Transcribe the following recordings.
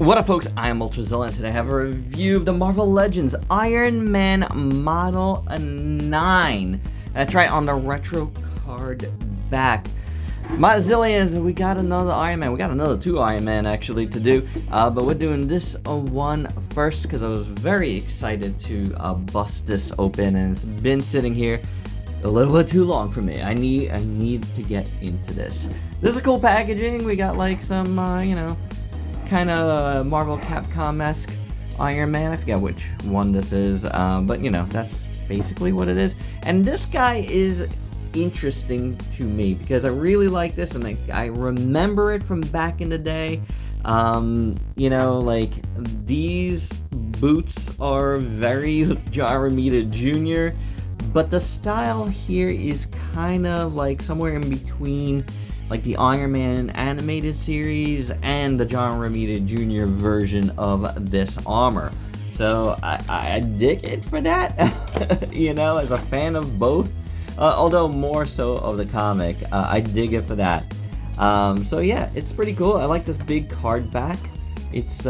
What up, folks? I am ultrazillatoys, and today I have a review of the Marvel Legends Iron Man Model 9. That's right, on the retro card back. My zillions, we got another Iron Man. We got another 2 Iron Man, actually, to do. But we're doing this one first because I was very excited to bust this open, and it's been sitting here a little bit too long for me. I need to get into this. This is cool packaging. We got like some, kind of Marvel Capcom-esque Iron Man. I forget which one this is, but that's basically what it is. And this guy is interesting to me because I really like this, and I remember it from back in the day. Like these boots are very John Romita Jr., but the style here is kind of like somewhere in between like the Iron Man animated series and the John Romita Jr. version of this armor. So I dig it for that, as a fan of both, although more so of the comic. I dig it for that. So yeah, it's pretty cool. I like this big card back. It's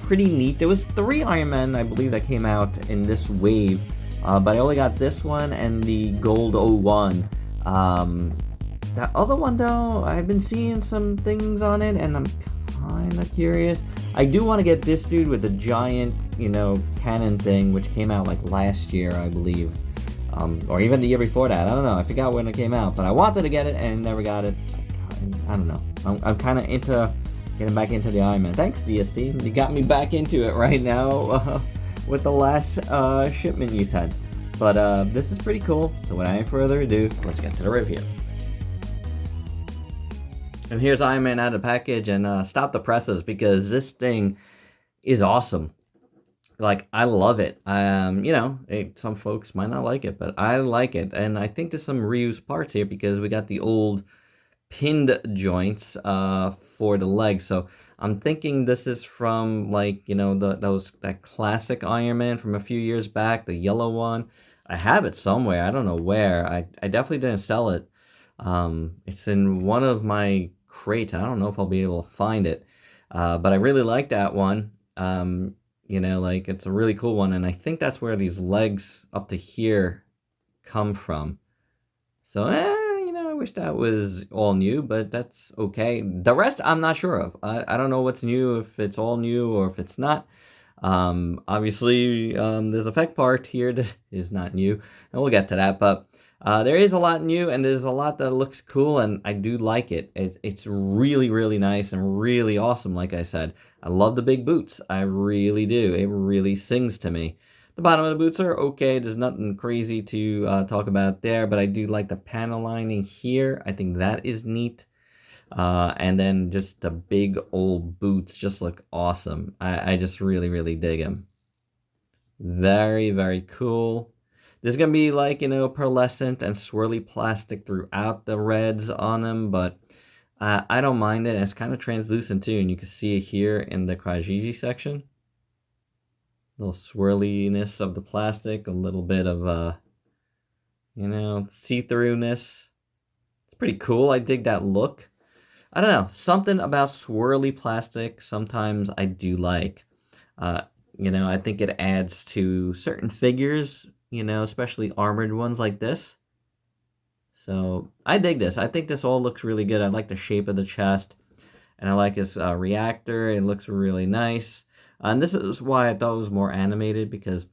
pretty neat. There was 3 Iron Man, I believe, that came out in this wave, but I only got this one and the Gold 01. That other one, though, I've been seeing some things on it, and I'm kind of curious. I do want to get this dude with the giant, cannon thing, which came out like last year, I believe. Or even the year before that. I don't know. I forgot when it came out, but I wanted to get it and never got it. I don't know. I'm kind of into getting back into the Iron Man. Thanks, DST. You got me back into it right now with the last shipment you said. But this is pretty cool. So without any further ado, let's get to the review. And here's Iron Man out of the package, and stop the presses because this thing is awesome. Like, I love it. Some folks might not like it, but I like it. And I think there's some reused parts here because we got the old pinned joints for the legs. So I'm thinking this is from like, that classic Iron Man from a few years back, the yellow one. I have it somewhere. I don't know where. I definitely didn't sell it. It's in one of my crates. I don't know if I'll be able to find it, but I really like that one. It's a really cool one, and I think that's where these legs up to here come from. So, I wish that was all new, but that's okay. The rest, I'm not sure of. I don't know what's new, if it's all new or if it's not. Obviously, there's effect part here that is not new, and we'll get to that, but there is a lot new, and there's a lot that looks cool, and I do like it. It's really, really nice and really awesome, like I said. I love the big boots. I really do. It really sings to me. The bottom of the boots are okay. There's nothing crazy to talk about there, but I do like the panel lining here. I think that is neat. And then just the big old boots just look awesome. I just really, really dig them. Very, very cool. There's going to be like, pearlescent and swirly plastic throughout the reds on them, but I don't mind it. It's kind of translucent too, and you can see it here in the Krajiji section. Little swirliness of the plastic, a little bit of, see-through-ness. It's pretty cool. I dig that look. I don't know. Something about swirly plastic sometimes I do like. I think it adds to certain figures, especially armored ones like this. So I dig this. I think this all looks really good. I like the shape of the chest, and I like this reactor. It looks really nice. And this is why I thought it was more animated, because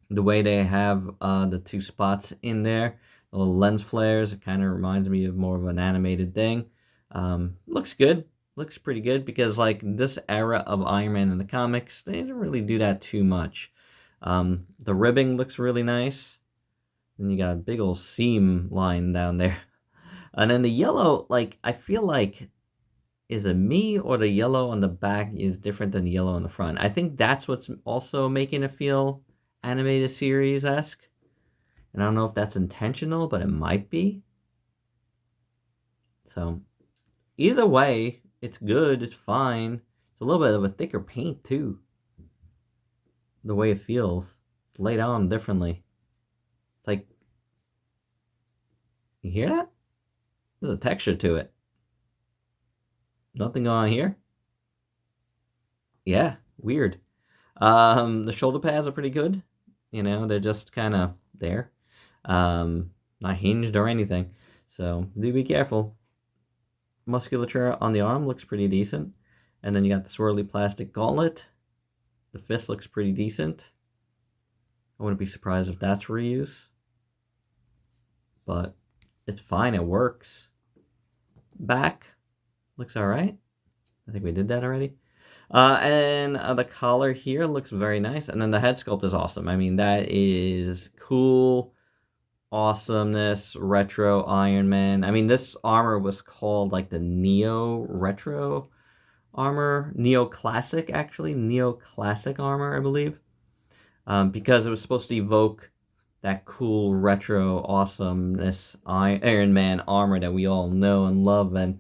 the way they have the 2 spots in there, the little lens flares, it kind of reminds me of more of an animated thing. Looks good. Looks pretty good because like this era of Iron Man in the comics, they didn't really do that too much. The ribbing looks really nice. Then you got a big old seam line down there. And then the yellow, like, I feel like, is it me or the yellow on the back is different than the yellow on the front? I think that's what's also making it feel animated series-esque. And I don't know if that's intentional, but it might be. So, either way, it's good, it's fine. It's a little bit of a thicker paint, too. The way it feels. It's laid on differently. It's like, you hear that? There's a texture to it. Nothing on here. Yeah, weird. The shoulder pads are pretty good. You know, they're just kind of there. Not hinged or anything. So do be careful. Musculature on the arm looks pretty decent. And then you got the swirly plastic gauntlet. The fist looks pretty decent. I wouldn't be surprised if that's reuse. But it's fine, it works. Back looks alright. I think we did that already. And the collar here looks very nice. And then the head sculpt is awesome. I mean, that is cool. Awesomeness, retro Iron Man. I mean, this armor was called like the Neo Retro armor. Neo Classic, actually. Neo Classic armor, I believe. Because it was supposed to evoke that cool retro awesomeness Iron Man armor that we all know and love. And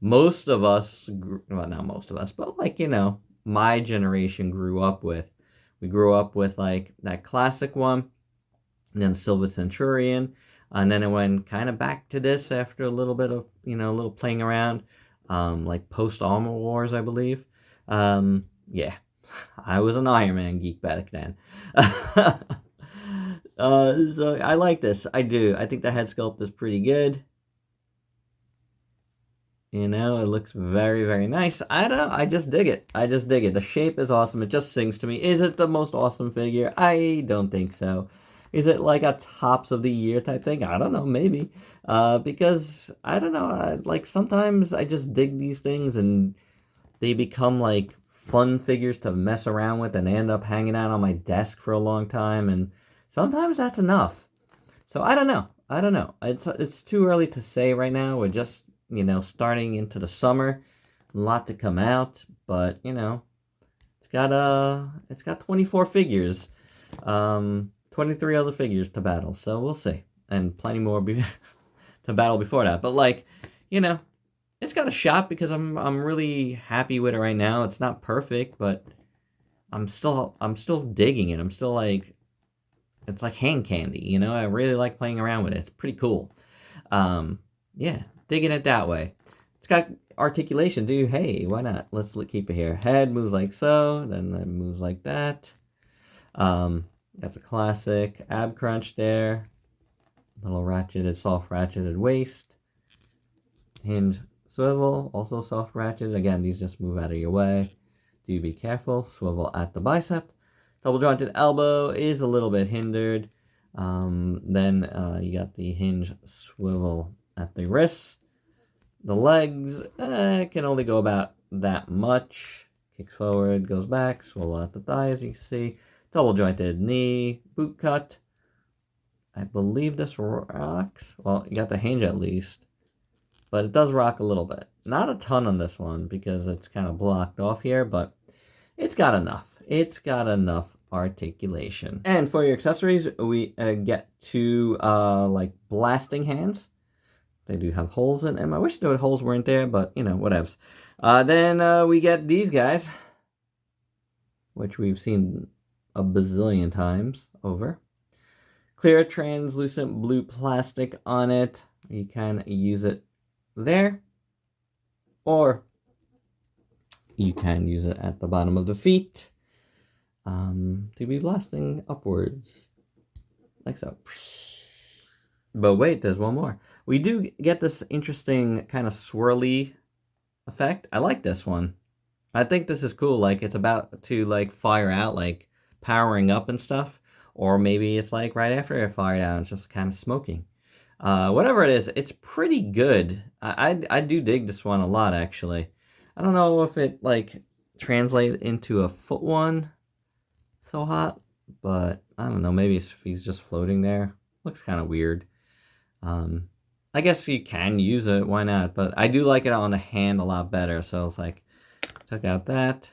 most of us, well, not most of us, but like, you know, my generation grew up with. We grew up with like that classic one, and then Silver Centurion, and then it went kind of back to this after a little bit of, you know, a little playing around, like post Armor Wars, I believe. Yeah, I was an Iron Man geek back then. So I like this. I do. I think the head sculpt is pretty good. You know, it looks very, very nice. I don't know. I just dig it. I just dig it. The shape is awesome. It just sings to me. Is it the most awesome figure? I don't think so. Is it like a tops of the year type thing? I don't know. Maybe. Because, I don't know. Like, sometimes I just dig these things and they become like fun figures to mess around with and they end up hanging out on my desk for a long time. And sometimes that's enough. So, I don't know. I don't know. It's too early to say right now. We're just, you know, starting into the summer, a lot to come out, but you know, it's got 24 figures, 23 other figures to battle, so we'll see, and plenty more to battle before that. But like, you know, it's got a shot because I'm really happy with it right now. It's not perfect, but I'm still digging it. I'm still like, it's like hand candy, you know. I really like playing around with it. It's pretty cool. Yeah. Digging it that way. It's got articulation, dude. Hey, why not? Let's keep it here. Head moves like so, then it moves like that. Got the classic ab crunch there. Little ratcheted, soft ratcheted waist. Hinge swivel, also soft ratcheted. Again, these just move out of your way. Do be careful. Swivel at the bicep. Double jointed elbow is a little bit hindered. Then you got the hinge swivel at the wrists. The legs can only go about that much. Kicks forward, goes back, swivel at the thigh, as you can see. Double jointed knee, boot cut. I believe this rocks. Well, you got the hinge at least. But it does rock a little bit. Not a ton on this one because it's kind of blocked off here, but it's got enough. It's got enough articulation. And for your accessories, we get two like blasting hands. They do have holes in them. I wish the holes weren't there, but, you know, whatevs. Then we get these guys, which we've seen a bazillion times over. Clear translucent blue plastic on it. You can use it there, or you can use it at the bottom of the feet to be blasting upwards, like so. But wait, there's one more. We do get this interesting kind of swirly effect. I like this one. I think this is cool. Like, it's about to, like, fire out, like, powering up and stuff. Or maybe it's, like, right after it fired out, it's just kind of smoking. Whatever it is, it's pretty good. I do dig this one a lot, actually. I don't know if it, like, translates into a foot one so hot. But, I don't know. Maybe if he's just floating there. Looks kind of weird. I guess you can use it, why not? But I do like it on the hand a lot better. So it's like, took out that,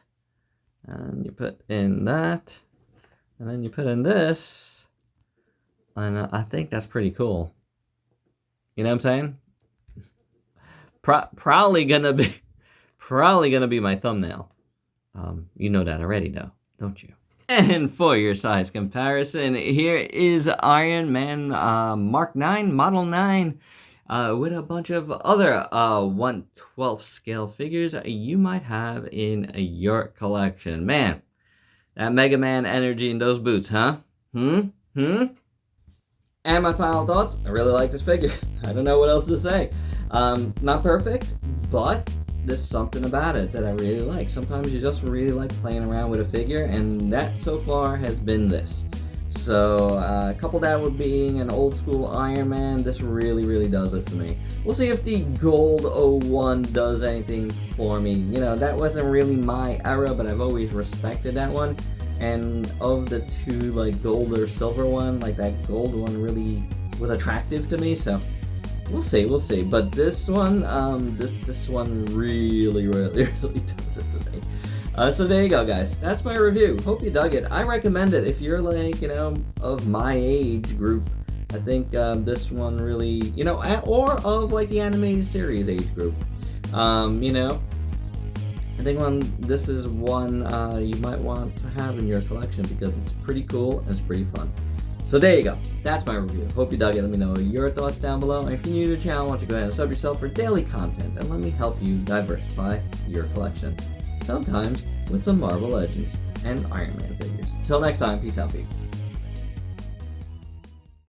and you put in that, and then you put in this, and I think that's pretty cool. You know what I'm saying? Probably gonna be my thumbnail. You know that already, though, don't you? And for your size comparison, here is Iron Man Mark 9, Model 9. with a bunch of other 1/12 scale figures you might have in your collection. Man, that Mega Man energy in those boots, huh? Hmm? Hmm? And my final thoughts, I really like this figure. I don't know what else to say. Not perfect, but there's something about it that I really like. Sometimes you just really like playing around with a figure, and that so far has been this. So, couple that with being an old school Iron Man, this really does it for me. We'll see if the Gold 01 does anything for me. You know, that wasn't really my era, but I've always respected that one. And of the two, like, gold or silver one, like, that gold one really was attractive to me, so we'll see. But this one, this one really does it for me. So there you go, guys. That's my review. Hope you dug it. I recommend it if you're, like, you know, of my age group. I think this one really, you know, or of, like, the animated series age group. You know, I think this is one you might want to have in your collection because it's pretty cool and it's pretty fun. So there you go. That's my review. Hope you dug it. Let me know your thoughts down below. And if you're new to the channel, why don't you go ahead and sub yourself for daily content and let me help you diversify your collection. Sometimes with some Marvel Legends and Iron Man figures. Until next time, peace out, peeps.